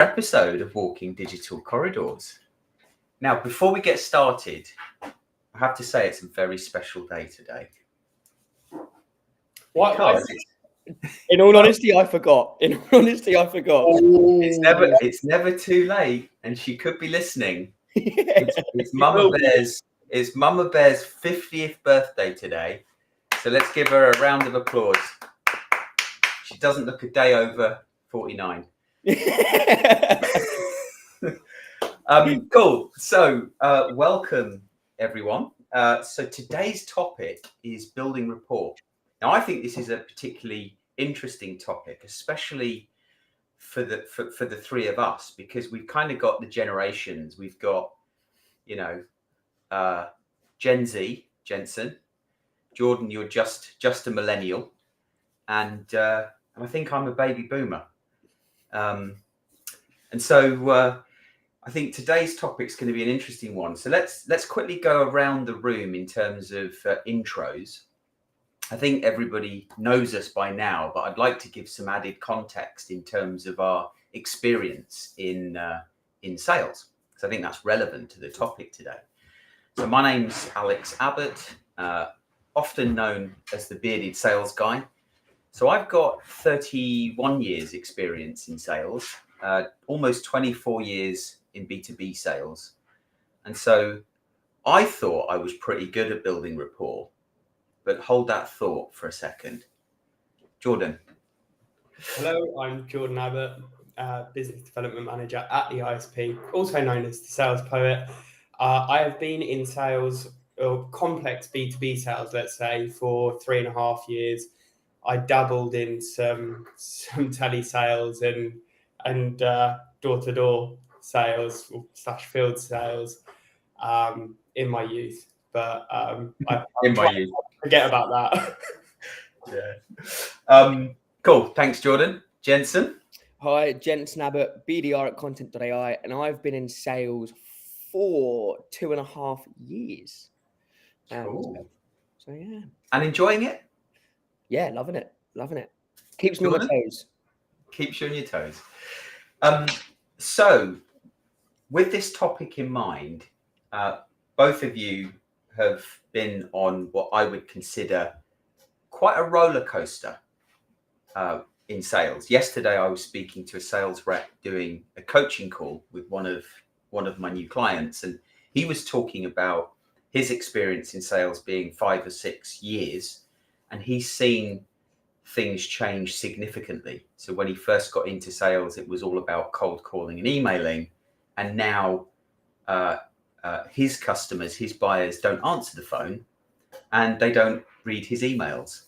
Episode of Walking Digital Corridors. Now, before we get started, I have to say it's a very special day today. What? In all honesty, I forgot. It's never too late, and she could be listening. It's Mama Bear's 50th birthday today, so let's give her a round of applause. She doesn't look a day over 49. Cool. So, welcome everyone. So today's topic is building rapport. Now, I think this is a particularly interesting topic, especially for the three of us, because we've kind of got the generations. We've got, Gen Z, Jensen, Jordan. You're just a millennial, and I think I'm a baby boomer. And so I think today's topic is going to be an interesting one. So let's quickly go around the room in terms of intros. I think everybody knows us by now, but I'd like to give some added context in terms of our experience in sales, because I think that's relevant to the topic today. So my name's Alex Abbott, often known as the bearded sales guy. So I've got 31 years experience in sales, almost 24 years in B2B sales. And so I thought I was pretty good at building rapport, but hold that thought for a second. Jordan. Hello, I'm Jordan Abbott, Business Development Manager at the ISP, also known as the Sales Poet. I have been in sales, or complex B2B sales, let's say, for 3.5 years. I dabbled in some telesales and door-to-door sales / field sales in my youth, but forget about that. Yeah. Cool. Thanks, Jordan. Jensen. Hi, Jensen Abbott, BDR at Content.ai, and I've been in sales for 2.5 years. Cool. So yeah. And enjoying it? Yeah, loving it. Keeps me on my toes. Keeps you on your toes. So with this topic in mind, both of you have been on what I would consider quite a roller coaster in sales. Yesterday, I was speaking to a sales rep doing a coaching call with one of my new clients, and he was talking about his experience in sales being 5 or 6 years, and he's seen things change significantly. So when he first got into sales, it was all about cold calling and emailing, and now his customers, his buyers, don't answer the phone and they don't read his emails.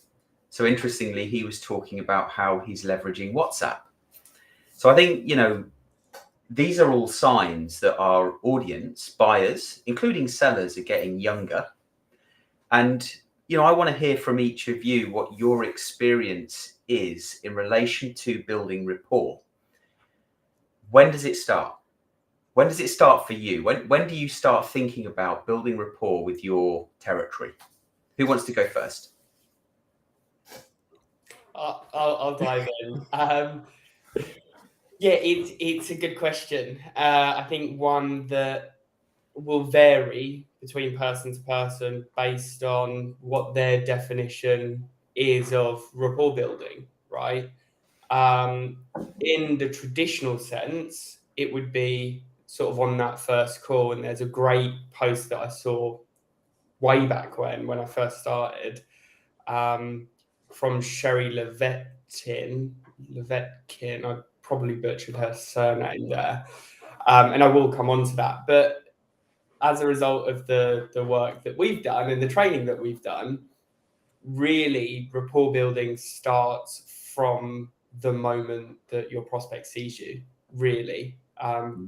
So interestingly, he was talking about how he's leveraging WhatsApp. So I think, these are all signs that our audience, buyers, including sellers, are getting younger. And, I want to hear from each of you what your experience is in relation to building rapport. When does it start? When does it start for you? When do you start thinking about building rapport with your territory? Who wants to go first? I'll dive in. Yeah, it's a good question. I think one that will vary between person to person based on what their definition is of rapport building, right? In the traditional sense, it would be sort of on that first call, and there's a great post that I saw way back when I first started from Sherry Levetkin. I probably butchered her surname there, and I will come on to that. But as a result of the work that we've done and the training that we've done, really rapport building starts from the moment that your prospect sees you, really,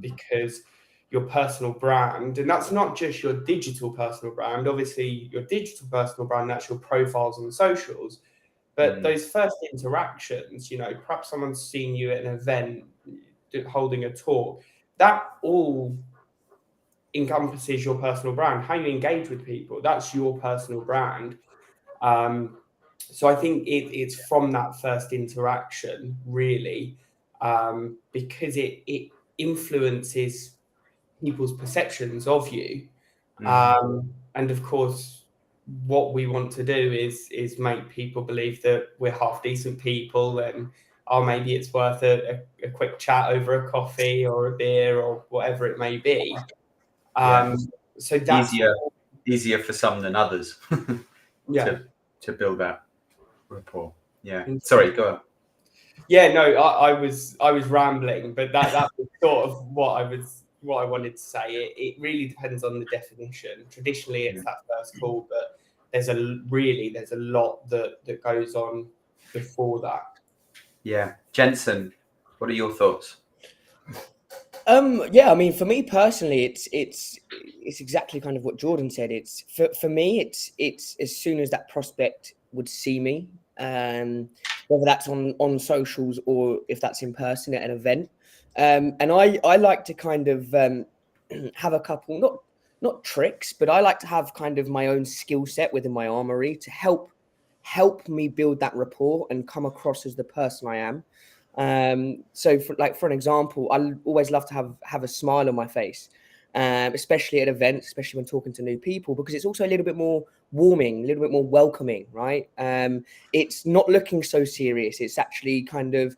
because your personal brand, and that's not just your digital personal brand. Obviously, your digital personal brand, that's your profiles on socials. But those first interactions, perhaps someone's seen you at an event, holding a talk, that all encompasses your personal brand. How you engage with people, that's your personal brand. So I think it's from that first interaction, really, because it influences people's perceptions of you. And of course, what we want to do is make people believe that we're half decent people, and maybe it's worth a quick chat over a coffee or a beer or whatever it may be. So that's easier for some than others yeah to build that rapport. Yeah. Sorry, go on. Yeah, no, I was rambling, but that was sort of what I wanted to say. It really depends on the definition. Traditionally, it's that first call, but there's a lot that goes on before that. Yeah, Jensen, what are your thoughts? Yeah, I mean, for me personally, it's exactly kind of what Jordan said. It's for me, it's as soon as that prospect would see me, whether that's on socials or if that's in person at an event. And I like to kind of have a couple, not tricks, but I like to have kind of my own skill set within my armory to help me build that rapport and come across as the person I am. So for an example, I always love to have a smile on my face, especially at events, especially when talking to new people, because it's also a little bit more warming, a little bit more welcoming, right? It's not looking so serious. It's actually kind of,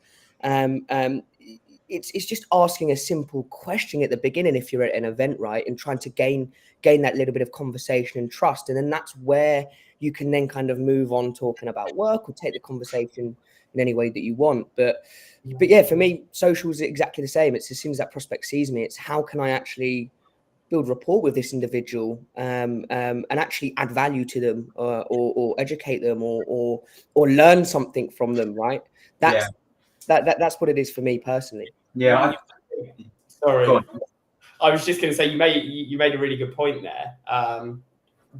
it's just asking a simple question at the beginning if you're at an event, right? And trying to gain that little bit of conversation and trust. And then that's where you can then kind of move on talking about work or take the conversation in any way that you want. But yeah, for me, social is exactly the same. It's as soon as that prospect sees me, it's how can I actually build rapport with this individual and actually add value to them or educate them or learn something from them, right? That's what it is for me personally. Yeah. Sorry, I was just going to say you made a really good point there.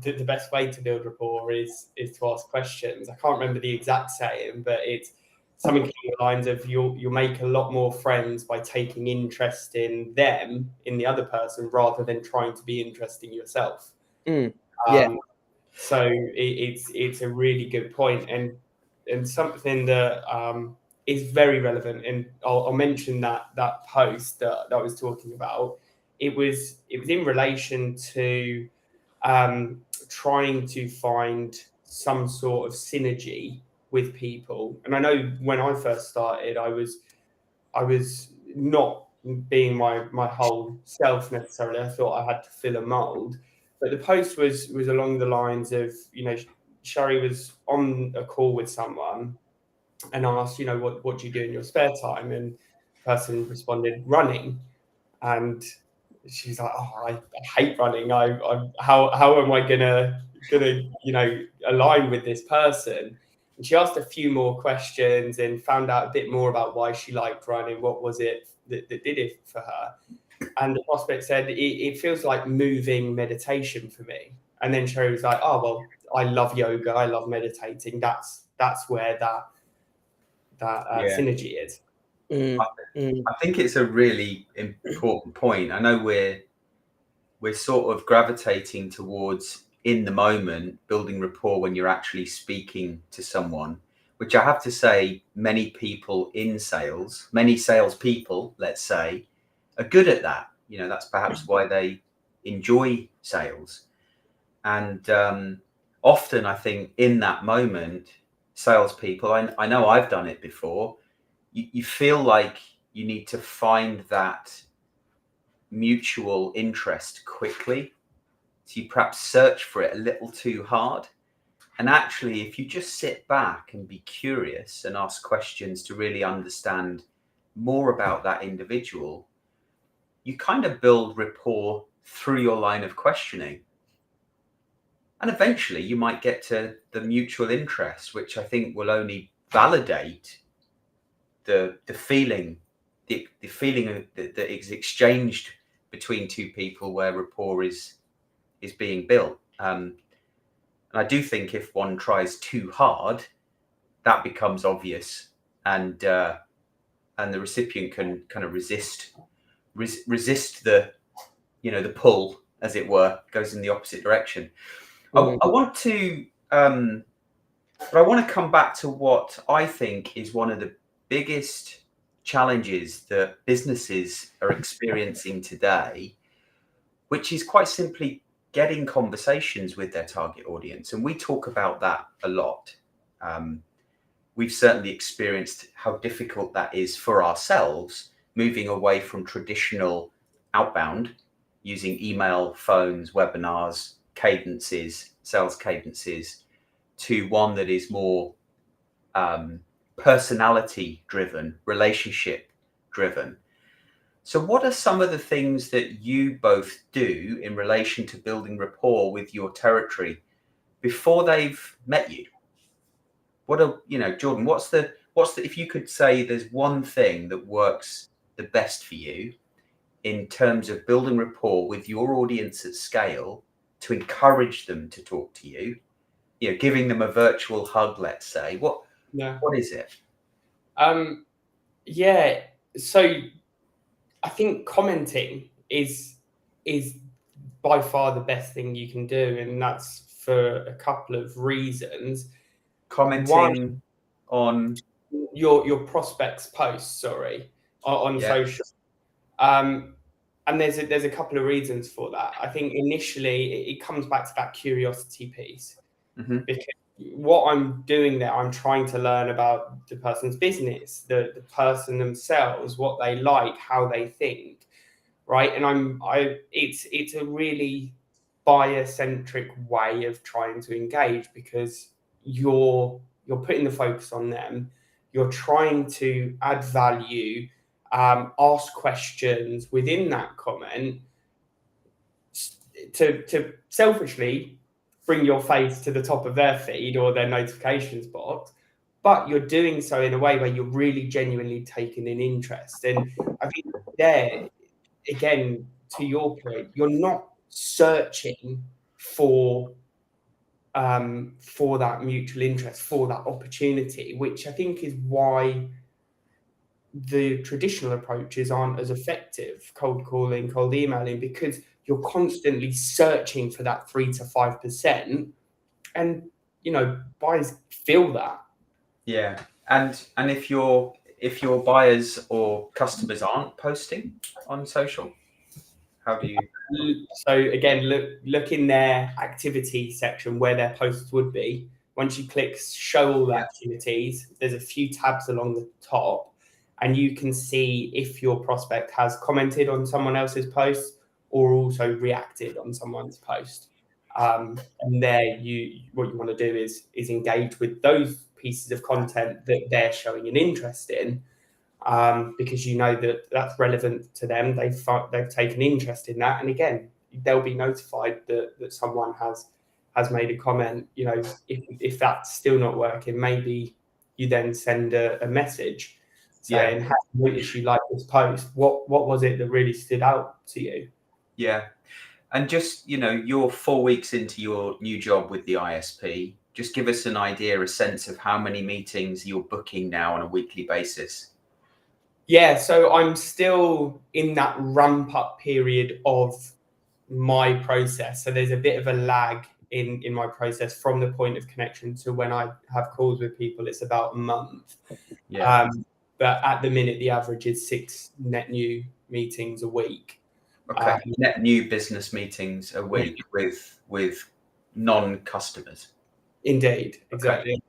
The best way to build rapport is to ask questions. I can't remember the exact saying, but it's something along the lines of you'll make a lot more friends by taking interest in them, in the other person, rather than trying to be interesting yourself. So it's a really good point and something that is very relevant. And I'll mention that post that I was talking about. It was in relation to trying to find some sort of synergy with people. And I know when I first started, I was not being my whole self necessarily. I thought I had to fill a mold. But the post was along the lines of, Shari was on a call with someone and asked, what do you do in your spare time? And the person responded, running. And she's like, oh, I hate running. How am I gonna align with this person? And she asked a few more questions and found out a bit more about why she liked running. What was it that did it for her? And the prospect said, it feels like moving meditation for me. And then Sherry was like, oh, well, I love yoga. I love meditating. That's where that synergy is. I think it's a really important point. I know we're sort of gravitating towards in the moment building rapport when you're actually speaking to someone, which I have to say many people in sales, many salespeople, let's say, are good at that. That's perhaps why they enjoy sales. And often I think in that moment, salespeople, I know I've done it before, you feel like you need to find that mutual interest quickly. So you perhaps search for it a little too hard. And actually, if you just sit back and be curious and ask questions to really understand more about that individual, you kind of build rapport through your line of questioning. And eventually you might get to the mutual interest, which I think will only validate the feeling that is exchanged between two people where rapport is being built. And I do think if one tries too hard, that becomes obvious, and the recipient can kind of resist the the pull, as it were, goes in the opposite direction. I want to but I want to come back to what I think is one of the biggest challenges that businesses are experiencing today, which is quite simply getting conversations with their target audience. And we talk about that a lot. We've certainly experienced how difficult that is for ourselves, moving away from traditional outbound, using email, phones, webinars, cadences, sales cadences, to one that is more personality driven, relationship driven. So what are some of the things that you both do in relation to building rapport with your territory before they've met you? What are, Jordan, what's the, if you could say there's one thing that works the best for you in terms of building rapport with your audience at scale to encourage them to talk to you, giving them a virtual hug, let's say, what is it? Yeah. So I think commenting is by far the best thing you can do, and that's for a couple of reasons. Commenting on your prospects' posts, on social. And there's a couple of reasons for that. I think initially it comes back to that curiosity piece, because what I'm doing there, I'm trying to learn about the person's business, the person themselves, what they like, how they think, right? And it's a really buyer-centric way of trying to engage, because you're putting the focus on them, you're trying to add value, ask questions within that comment to selfishly bring your face to the top of their feed or their notifications box, but you're doing so in a way where you're really genuinely taking an interest. And I think there, again, to your point, you're not searching for that mutual interest, for that opportunity, which I think is why the traditional approaches aren't as effective, cold calling, cold emailing, because you're constantly searching for that 3 to 5%, and buyers feel that. Yeah. And if your buyers or customers aren't posting on social, how do you? So again, look in their activity section where their posts would be. Once you click show all activities, there's a few tabs along the top, and you can see if your prospect has commented on someone else's post or also reacted on someone's post. And there, what you want to do is engage with those pieces of content that they're showing an interest in, because that's relevant to them. They've taken interest in that, and again, they'll be notified that someone has made a comment. If that's still not working, maybe you then send a message saying, "Have you noticed you like this post? What was it that really stood out to you?" Yeah. And just, you're 4 weeks into your new job with the ISP. Just give us an idea, a sense of how many meetings you're booking now on a weekly basis. Yeah, so I'm still in that ramp up period of my process. So there's a bit of a lag in my process from the point of connection to when I have calls with people. It's about a month. Yeah. But at the minute, the average is 6 net new meetings a week. Okay. Net new business meetings a week with non-customers. Indeed, exactly. Okay.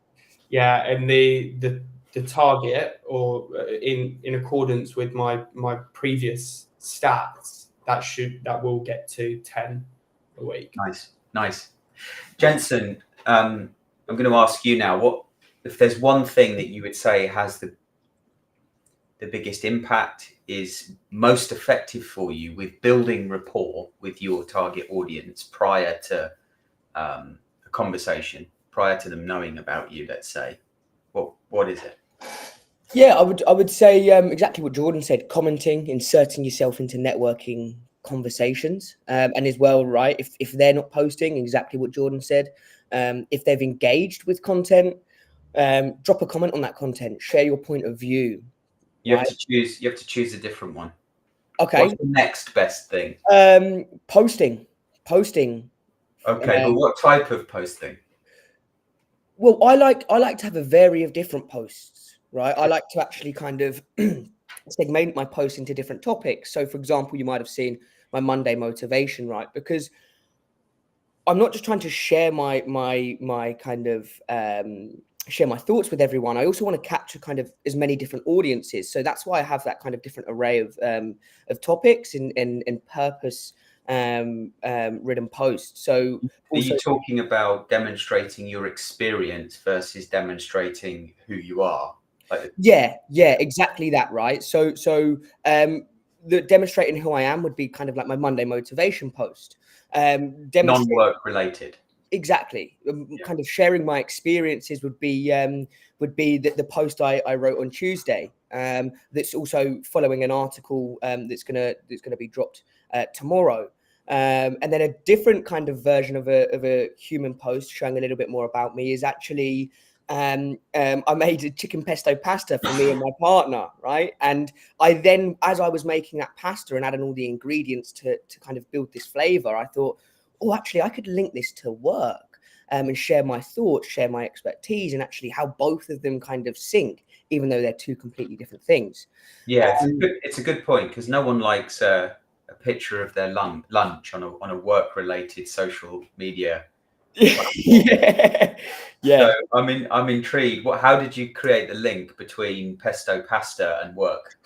Yeah, and the target, or in accordance with my previous stats, that will get to 10 a week. Nice. Jensen, I'm going to ask you now, what if there's one thing that you would say has the biggest impact, is most effective for you with building rapport with your target audience prior to a conversation, prior to them knowing about you, let's say? What is it? Yeah, I would say exactly what Jordan said: commenting, inserting yourself into networking conversations, and as well, right? If they're not posting, exactly what Jordan said. If they've engaged with content, drop a comment on that content. Share your point of view. You have to choose a different one. Okay. What's the next best thing? Posting. Okay, but what type of posting? Well, I like to have a variety of different posts, right? I like to actually kind of segment my posts into different topics. So, for example, you might have seen my Monday motivation, right? Because I'm not just trying to share my kind of share my thoughts with everyone. I also want to capture kind of as many different audiences. So that's why I have that kind of different array of topics and purpose written posts. So Are you talking about demonstrating your experience versus demonstrating who you are? Yeah, exactly that, right? So the demonstrating who I am would be kind of like my Monday motivation post. Non-work related. Exactly. Kind of sharing my experiences would be the post I wrote on Tuesday. That's also following an article that's gonna be dropped tomorrow. And then a different kind of version of a human post showing a little bit more about me is actually I made a chicken pesto pasta for me and my partner, right? And I then, as I was making that pasta and adding all the ingredients to kind of build this flavor, I thought, oh, actually, I could link this to work and share my thoughts, share my expertise, and actually how both of them kind of sync, even though they're two completely different things. Yeah, it's a good point, because no one likes a picture of their lunch on a work-related social media. Yeah. So I'm intrigued. How did you create the link between pesto pasta and work?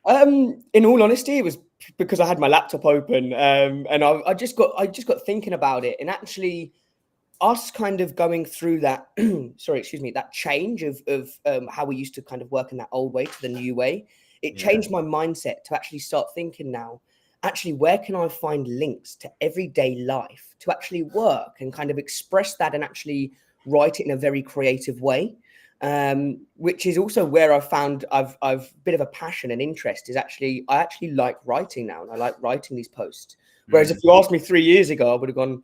In all honesty, it was because I had my laptop open, and I just got thinking about it, and actually, us kind of going through that, that change of how we used to kind of work in that old way to the new way. It changed my mindset to actually start thinking now, actually, where can I find links to everyday life to actually work and kind of express that and actually write it in a very creative way. Which is also where I found I've a bit of a passion and interest is I actually like writing now, and I like writing these posts. Whereas if you asked me 3 years ago, I would have gone,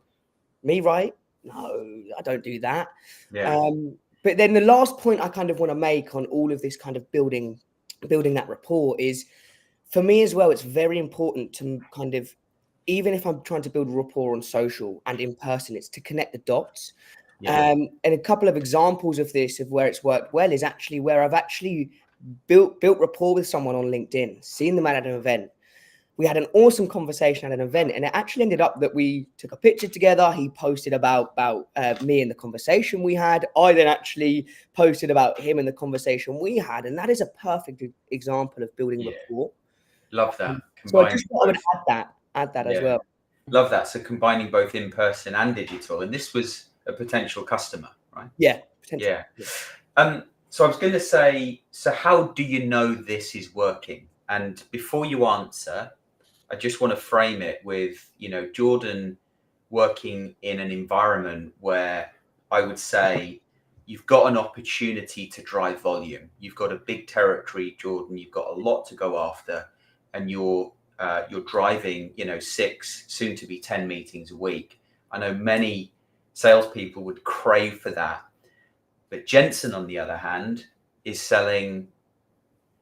me write? No, I don't do that. Yeah. But then the last point I kind of want to make on all of this kind of building that rapport is, for me as well, it's very important to kind of, even if I'm trying to build rapport on social and in person, it's to connect the dots. And a couple of examples of this, of where it's worked well, is actually where I've actually built rapport with someone on LinkedIn, seen them at an event. We had an awesome conversation at an event, and it actually ended up that we took a picture together. He posted about me and the conversation we had. I then actually posted about him and the conversation we had, and that is a perfect example of building rapport. Love that. So I just thought I would add that as well. Love that. So combining both in person and digital, and this was a potential customer, right? Yeah, potentially. Yeah. So I was going to say, so how do you know this is working? And before you answer, I just want to frame it with, Jordan working in an environment where I would say you've got an opportunity to drive volume. You've got a big territory, Jordan. You've got a lot to go after, and you're driving, 6, soon to be 10 meetings a week. I know many salespeople would crave for that, but Jensen, on the other hand, is selling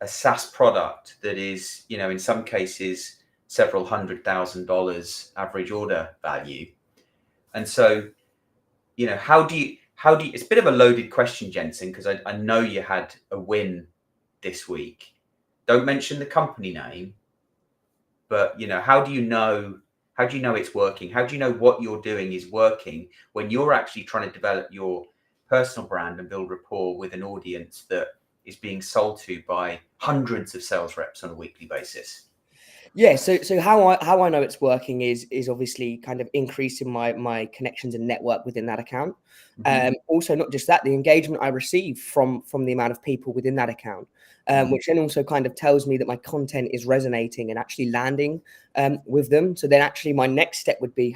a SaaS product that is, in some cases, several $100,000 average order value. And so, how do you, it's a bit of a loaded question, Jensen, because I know you had a win this week. Don't mention the company name, but, how do you know it's working? How do you know what you're doing is working when you're actually trying to develop your personal brand and build rapport with an audience that is being sold to by hundreds of sales reps on a weekly basis? Yeah, so how I know it's working is obviously kind of increasing my connections and network within that account. Also, not just that, the engagement I receive from the amount of people within that account, which then also kind of tells me that my content is resonating and actually landing with them. So then actually my next step would be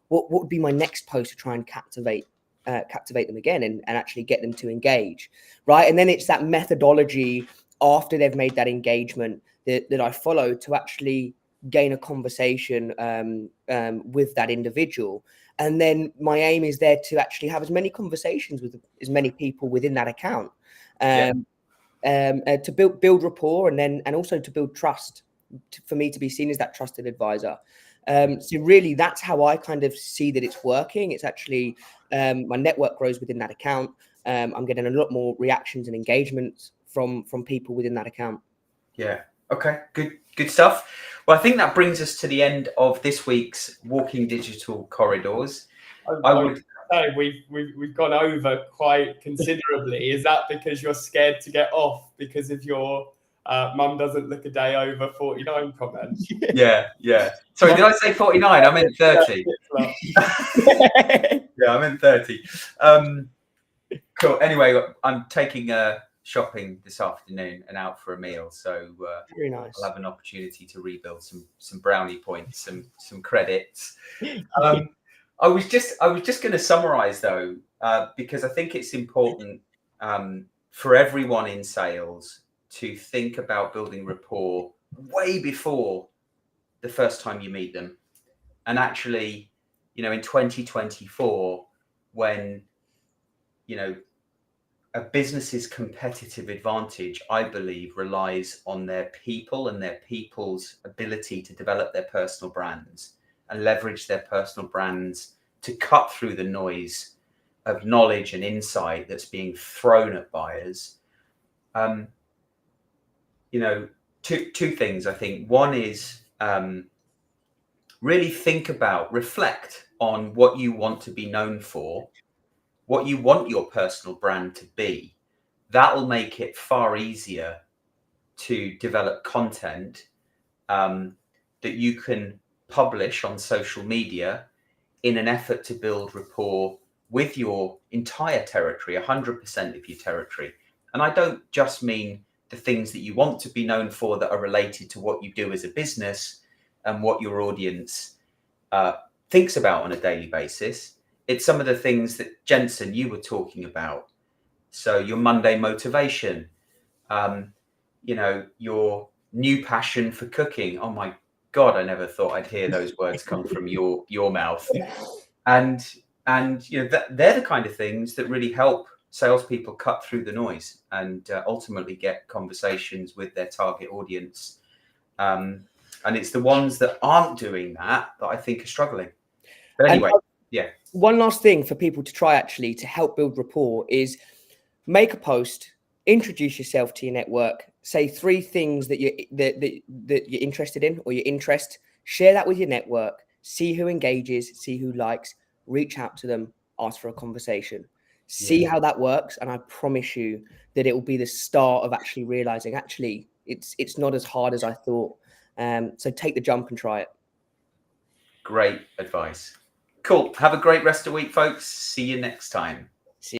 what would be my next post to try and captivate them again and actually get them to engage, right? And then it's that methodology after they've made that engagement that I follow to actually gain a conversation with that individual. And then my aim is there to actually have as many conversations with as many people within that account, to build rapport and also to build trust, for me to be seen as that trusted advisor. So really, that's how I kind of see that it's working. It's actually my network grows within that account. I'm getting a lot more reactions and engagements from people within that account. Yeah. Okay. Good stuff. Well, I think that brings us to the end of this week's Walking Digital Corridors. I would say we've gone over quite considerably. Is that because you're scared to get off because of your mum doesn't look a day over 49 comment? Yeah. Sorry, did I say 49? I meant 30. Yeah, I meant 30. Cool. Anyway, I'm taking shopping this afternoon and out for a meal, so Very nice. I'll have an opportunity to rebuild some brownie points, some credits. I was just going to summarize though, because I think it's important for everyone in sales to think about building rapport way before the first time you meet them. And actually, in 2024, when, a business's competitive advantage, I believe, relies on their people and their people's ability to develop their personal brands and leverage their personal brands to cut through the noise of knowledge and insight that's being thrown at buyers. Two things, I think. One is really reflect on what you want to be known for, what you want your personal brand to be. That'll make it far easier to develop content that you can publish on social media in an effort to build rapport with your entire territory, 100% of your territory. And I don't just mean the things that you want to be known for that are related to what you do as a business and what your audience thinks about on a daily basis. It's some of the things that, Jensen, you were talking about. So your Monday motivation, your new passion for cooking. Oh my God, I never thought I'd hear those words come from your mouth. And they're the kind of things that really help salespeople cut through the noise and ultimately get conversations with their target audience. And it's the ones that aren't doing that I think are struggling. But anyway, yeah. One last thing for people to try actually to help build rapport is make a post, introduce yourself to your network, say 3 things that you're interested in or your interest, share that with your network, see who engages, see who likes, reach out to them, ask for a conversation, see how that works. And I promise you that it will be the start of actually realizing it's not as hard as I thought. So take the jump and try it. Great advice. Cool. Have a great rest of the week, folks. See you next time.